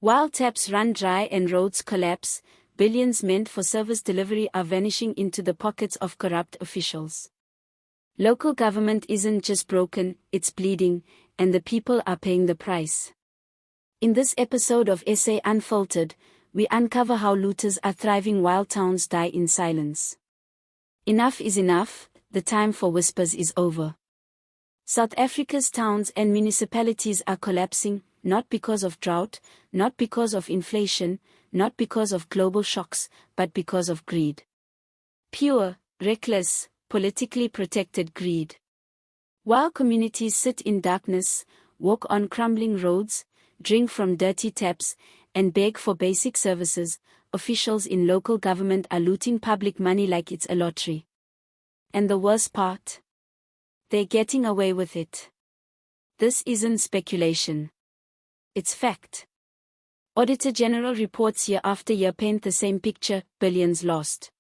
While taps run dry and roads collapse, billions meant for service delivery are vanishing into the pockets of corrupt officials. Local government isn't just broken, it's bleeding, and the people are paying the price. In this episode of SA Unfiltered, we uncover how looters are thriving while towns die in silence. Enough is enough, the time for whispers is over. South Africa's towns and municipalities are collapsing, not because of drought, not because of inflation, not because of global shocks, but because of greed. Pure, reckless, politically protected greed. While communities sit in darkness, walk on crumbling roads, drink from dirty taps, and beg for basic services, officials in local government are looting public money like it's a lottery. And the worst part? They're getting away with it. This isn't speculation. It's fact. Auditor General reports year after year paint the same picture: billions lost.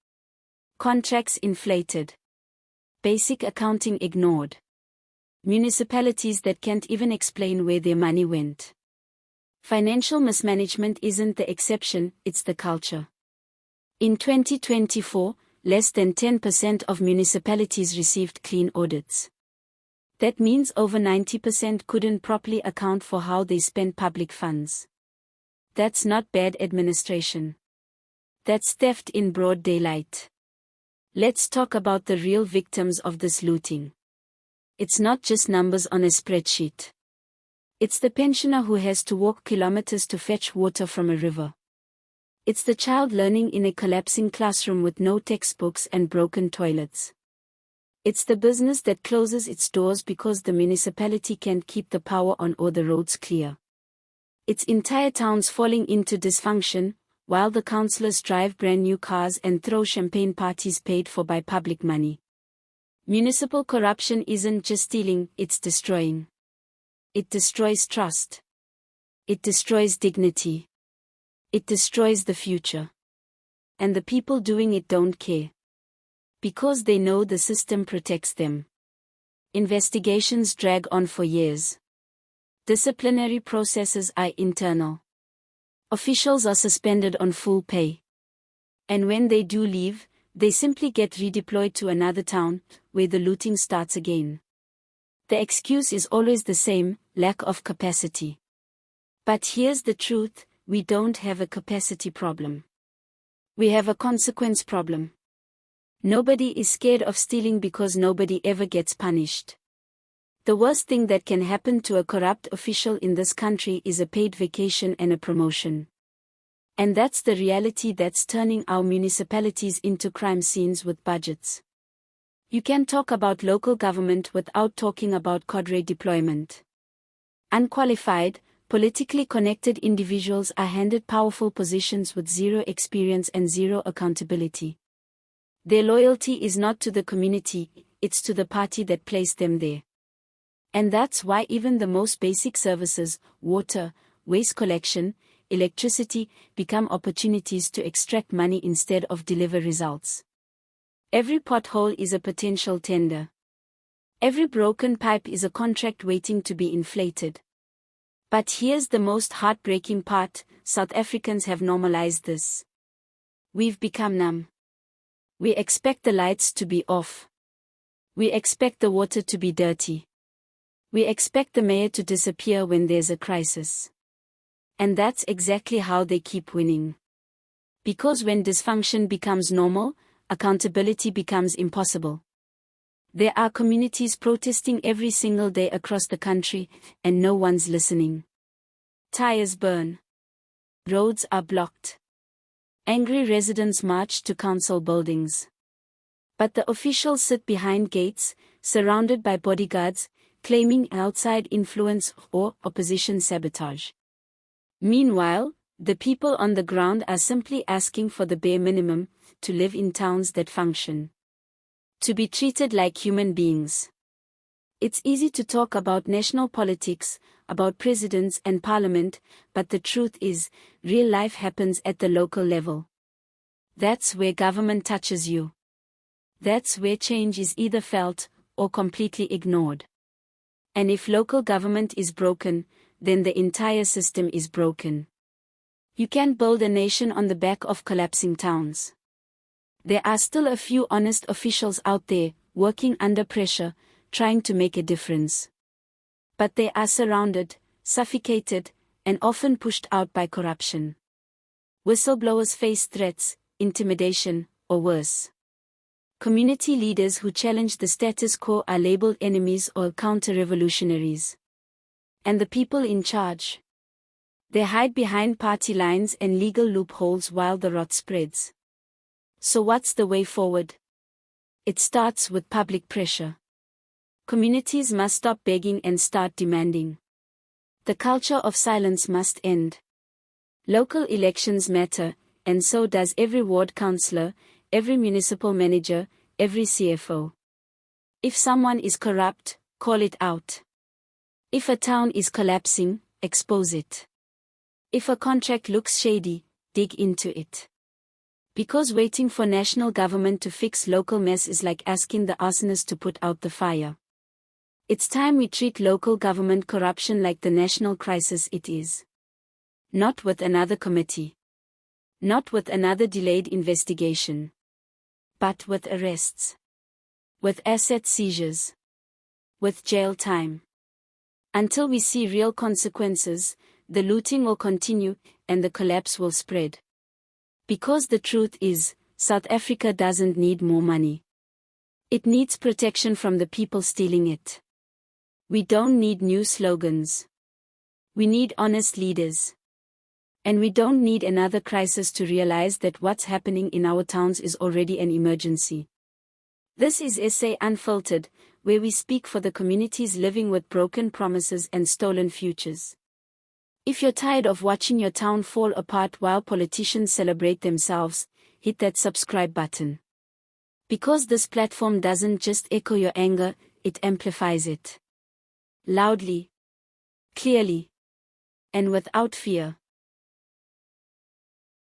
Contracts inflated. Basic accounting ignored. Municipalities that can't even explain where their money went. Financial mismanagement isn't the exception, it's the culture. In 2024, less than 10% of municipalities received clean audits. That means over 90% couldn't properly account for how they spent public funds. That's not bad administration. That's theft in broad daylight. Let's talk about the real victims of this looting. It's not just numbers on a spreadsheet. It's the pensioner who has to walk kilometers to fetch water from a river. It's the child learning in a collapsing classroom with no textbooks and broken toilets. It's the business that closes its doors because the municipality can't keep the power on or the roads clear. It's entire towns falling into dysfunction, while the councillors drive brand new cars and throw champagne parties paid for by public money. Municipal corruption isn't just stealing, it's destroying. It destroys trust. It destroys dignity. It destroys the future. And the people doing it don't care. Because they know the system protects them. Investigations drag on for years. Disciplinary processes are internal. Officials are suspended on full pay. And when they do leave, they simply get redeployed to another town, where the looting starts again. The excuse is always the same: lack of capacity. But here's the truth: we don't have a capacity problem. We have a consequence problem. Nobody is scared of stealing because nobody ever gets punished. The worst thing that can happen to a corrupt official in this country is a paid vacation and a promotion. And that's the reality that's turning our municipalities into crime scenes with budgets. You can talk about local government without talking about cadre deployment. Unqualified, politically connected individuals are handed powerful positions with zero experience and zero accountability. Their loyalty is not to the community, it's to the party that placed them there. And that's why even the most basic services, water, waste collection, electricity, become opportunities to extract money instead of deliver results. Every pothole is a potential tender. Every broken pipe is a contract waiting to be inflated. But here's the most heartbreaking part: South Africans have normalized this. We've become numb. We expect the lights to be off. We expect the water to be dirty. We expect the mayor to disappear when there's a crisis. And that's exactly how they keep winning. Because when dysfunction becomes normal, accountability becomes impossible. There are communities protesting every single day across the country, and no one's listening. Tires burn. Roads are blocked. Angry residents march to council buildings. But the officials sit behind gates, surrounded by bodyguards, claiming outside influence or opposition sabotage. Meanwhile, the people on the ground are simply asking for the bare minimum: to live in towns that function. To be treated like human beings. It's easy to talk about national politics, about presidents and parliament, but the truth is, real life happens at the local level. That's where government touches you. That's where change is either felt or completely ignored. And if local government is broken, then the entire system is broken. You can't build a nation on the back of collapsing towns. There are still a few honest officials out there, working under pressure, trying to make a difference. But they are surrounded, suffocated, and often pushed out by corruption. Whistleblowers face threats, intimidation, or worse. Community leaders who challenge the status quo are labeled enemies or counter-revolutionaries. And the people in charge? They hide behind party lines and legal loopholes while the rot spreads. So what's the way forward? It starts with public pressure. Communities must stop begging and start demanding. The culture of silence must end. Local elections matter, and so does every ward councillor, every municipal manager, every CFO. If someone is corrupt, call it out. If a town is collapsing, expose it. If a contract looks shady, dig into it. Because waiting for national government to fix local mess is like asking the arsonist to put out the fire. It's time we treat local government corruption like the national crisis it is. Not with another committee. Not with another delayed investigation. But with arrests. With asset seizures. With jail time. Until we see real consequences, the looting will continue, and the collapse will spread. Because the truth is, South Africa doesn't need more money. It needs protection from the people stealing it. We don't need new slogans. We need honest leaders. And we don't need another crisis to realize that what's happening in our towns is already an emergency. This is SA Unfiltered, where we speak for the communities living with broken promises and stolen futures. If you're tired of watching your town fall apart while politicians celebrate themselves, hit that subscribe button. Because this platform doesn't just echo your anger, it amplifies it. Loudly, clearly, and without fear.